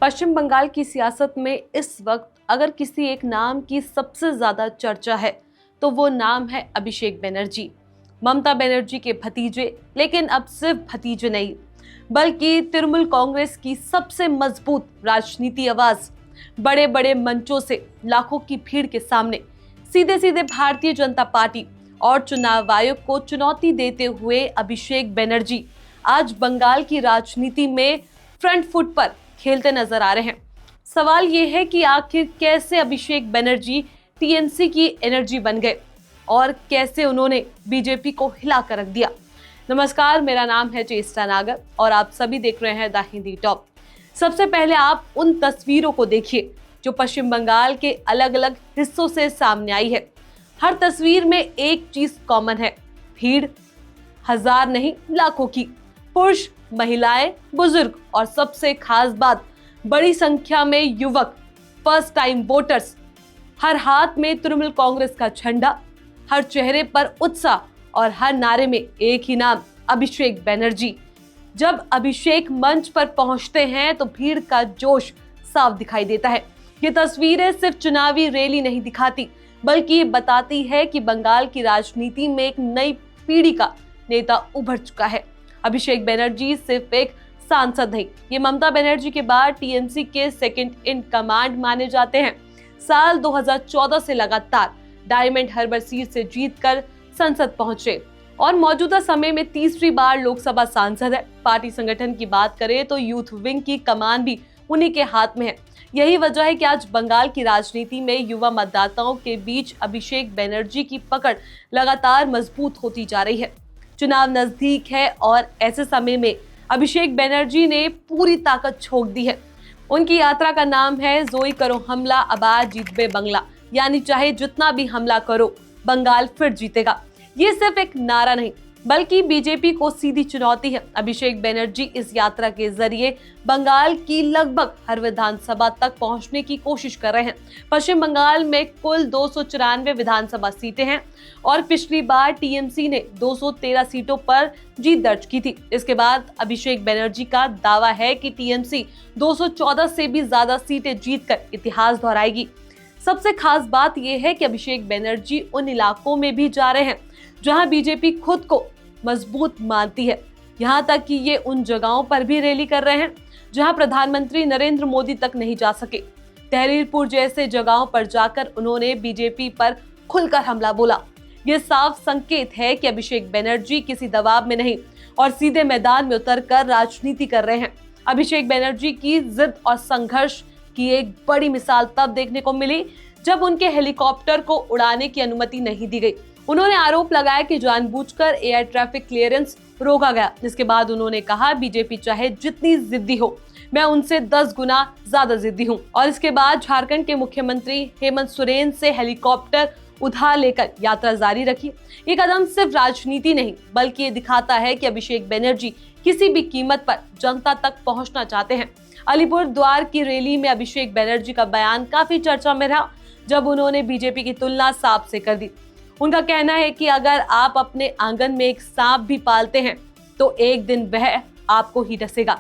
पश्चिम बंगाल की सियासत में इस वक्त अगर किसी एक नाम की सबसे ज्यादा चर्चा है तो वो नाम है अभिषेक बनर्जी। ममता बनर्जी के भतीजे, लेकिन अब सिर्फ भतीजे नहीं बल्कि तृणमूल कांग्रेस की सबसे मजबूत राजनीति आवाज। बड़े बड़े मंचों से लाखों की भीड़ के सामने सीधे सीधे भारतीय जनता पार्टी और चुनाव आयोग को चुनौती देते हुए अभिषेक बनर्जी आज बंगाल की राजनीति में फ्रंट फुट पर खेलते नजर आ रहे हैं। सवाल ये है कि आखिर कैसे अभिषेक बनर्जी टीएमसी की एनर्जी बन गए और कैसे उन्होंने बीजेपी को हिला कर रख दिया। नमस्कार, मेरा नाम है चेष्टा नागर और आप सभी देख रहे हैं द हिंदी टॉप। सबसे पहले आप उन तस्वीरों को देखिए जो पश्चिम बंगाल के अलग अलग हिस्सों से सामने आई है। हर तस्वीर में एक चीज कॉमन है, भीड़ हजार नहीं लाखों की, पुरुष, महिलाएं, बुजुर्ग और सबसे खास बात बड़ी संख्या में युवक, फर्स्ट टाइम वोटर्स। हर हाथ में तृणमूल कांग्रेस का झंडा, हर चेहरे पर उत्साह और हर नारे में एक ही नाम, अभिषेक बनर्जी। जब अभिषेक मंच पर पहुंचते हैं तो भीड़ का जोश साफ दिखाई देता है। ये तस्वीरें सिर्फ चुनावी रैली नहीं दिखाती बल्कि ये बताती है कि बंगाल की राजनीति में एक नई पीढ़ी का नेता उभर चुका है। अभिषेक बनर्जी सिर्फ एक सांसद नहीं, ये ममता बनर्जी के बाद टीएमसी के सेकंड इन कमांड माने जाते हैं। साल 2014 से लगातार डायमंड हार्बर सीट से जीतकर संसद पहुंचे और मौजूदा समय में तीसरी बार लोकसभा सांसद है। पार्टी संगठन की बात करें तो यूथ विंग की कमान भी उन्हीं के हाथ में है। यही वजह है कि आज बंगाल की राजनीति में युवा मतदाताओं के बीच अभिषेक बनर्जी की पकड़ लगातार मजबूत होती जा रही है। चुनाव नजदीक है और ऐसे समय में अभिषेक बनर्जी ने पूरी ताकत झोंक दी है। उनकी यात्रा का नाम है जोई करो हमला आबाद जीतबे बंगला, यानी चाहे जितना भी हमला करो बंगाल फिर जीतेगा। ये सिर्फ एक नारा नहीं बल्कि बीजेपी को सीधी चुनौती है। अभिषेक बनर्जी इस यात्रा के जरिए बंगाल की लगभग हर विधानसभा तक पहुंचने की कोशिश कर रहे हैं। पश्चिम बंगाल में कुल 294 विधानसभा सीटें हैं और पिछली बार टीएमसी ने 213 सीटों पर जीत दर्ज की थी। इसके बाद अभिषेक बनर्जी का दावा है कि टीएमसी 214 से भी ज्यादा सीटें जीतकर इतिहास दोहराएगी। सबसे खास बात यह है कि अभिषेक बनर्जी उन इलाकों में भी जा रहे हैं जहां बीजेपी खुद को मजबूत मानती है। यहां तक कि ये उन जगहों पर भी रैली कर रहे हैं जहां प्रधानमंत्री नरेंद्र मोदी तक नहीं जा सके। तहरीरपुर जैसे जगहों पर जाकर उन्होंने बीजेपी पर खुलकर हमला बोला। ये साफ संकेत है कि अभिषेक बनर्जी किसी दबाव में नहीं और सीधे मैदान में उतरकर राजनीति कर रहे हैं। अभिषेक बनर्जी की जिद और संघर्ष की एक बड़ी मिसाल तब देखने को मिली जब उनके हेलीकॉप्टर को उड़ाने की अनुमति नहीं दी गई। उन्होंने आरोप लगाया कि जानबूझकर एयर ट्रैफिक क्लियरेंस रोका गया। इसके बाद उन्होंने कहा, बीजेपी चाहे जितनी जिद्दी हो, मैं उनसे 10 गुना ज्यादा जिद्दी हूं। और इसके बाद झारखंड के मुख्यमंत्री हेमंत सोरेन से हेलीकॉप्टर उधार लेकर यात्रा जारी रखी। ये कदम सिर्फ राजनीति नहीं बल्कि ये दिखाता है कि अभिषेक बनर्जी किसी भी कीमत पर जनता तक पहुंचना चाहते हैं। अलीपुर द्वार की रैली में अभिषेक बनर्जी का बयान काफी चर्चा में रहा जब उन्होंने बीजेपी की तुलना सांप से कर दी। उनका कहना है कि अगर आप अपने आंगन में एक सांप भी पालते हैं तो एक दिन वह आपको ही डसेगा।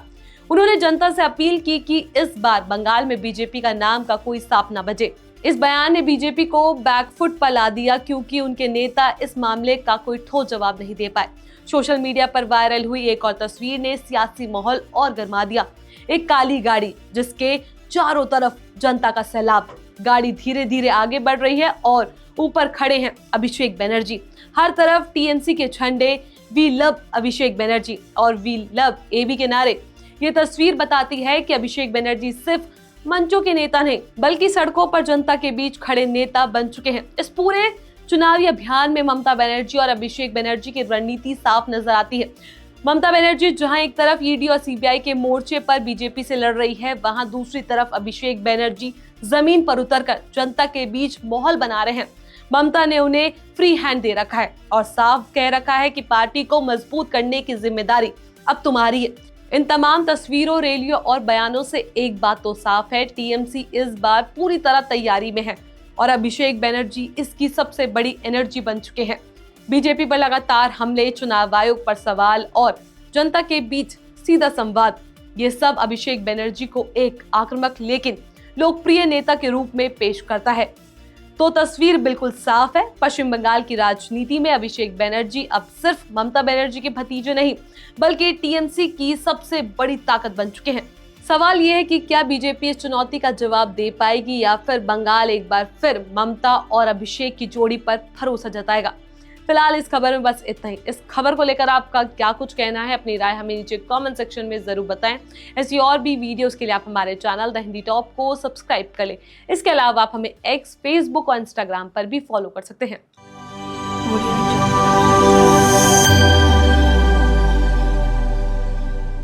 उन्होंने जनता से अपील की कि इस बार बंगाल में बीजेपी का नाम का कोई सांप न बजे। इस बयान ने बीजेपी को बैकफुट पर ला दिया क्योंकि उनके नेता इस मामले का कोई ठोस जवाब नहीं दे पाए। सोशल मीडिया पर वायरल हुई एक और तस्वीर ने सियासी माहौल और गर्मा दिया। एक काली गाड़ी जिसके चारों तरफ जनता का सैलाब। गाड़ी धीरे धीरे आगे बढ़ रही है और ऊपर खड़े हैं अभिषेक बनर्जी। हर तरफ टीएमसी के झंडे, वी लव अभिषेक बनर्जी और वी लव एबी के नारे। ये तस्वीर बताती है कि अभिषेक बनर्जी सिर्फ मंचों के नेता नहीं बल्कि सड़कों पर जनता के बीच खड़े नेता बन चुके हैं। इस पूरे चुनावी अभियान में ममता बनर्जी और अभिषेक बनर्जी की रणनीति साफ नजर आती है। ममता बनर्जी जहां एक तरफ ईडी और सीबीआई के मोर्चे पर बीजेपी से लड़ रही है, वहां दूसरी तरफ अभिषेक बनर्जी जमीन पर उतरकर जनता के बीच माहौल बना रहे हैं। ममता ने उन्हें फ्री हैंड दे रखा है और साफ कह रखा है कि पार्टी को मजबूत करने की जिम्मेदारी अब तुम्हारी है। इन तमाम तस्वीरों, रैलियों और बयानों से एक बात तो साफ है, टीएमसी इस बार पूरी तरह तैयारी में है और अभिषेक बनर्जी इसकी सबसे बड़ी एनर्जी बन चुके हैं। बीजेपी पर लगातार हमले, चुनाव आयोग पर सवाल और जनता के बीच सीधा संवाद ये सब अभिषेक बनर्जी को एक आक्रामक लेकिन लोकप्रिय नेता के रूप में पेश करता है। तो तस्वीर बिल्कुल साफ है। पश्चिम बंगाल की राजनीति में अभिषेक बनर्जी अब सिर्फ ममता बनर्जी के भतीजे नहीं, बल्कि टीएमसी की सबसे बड़ी ताकत बन चुके हैं। सवाल यह है कि क्या बीजेपी इस चुनौती का जवाब दे पाएगी या फिर बंगाल एक बार फिर ममता और अभिषेक की जोड़ी पर भरोसा जताएगा। फिलहाल इस खबर में बस इतना ही। इस खबर को लेकर आपका क्या कुछ कहना है, अपनी राय हमें नीचे कमेंट सेक्शन में जरूर बताएं। ऐसी और भी वीडियोस के लिए आप हमारे चैनल द हिंदी टॉप को सब्सक्राइब कर लें। इसके अलावा आप हमें एक्स, फेसबुक और इंस्टाग्राम पर भी फॉलो कर सकते हैं।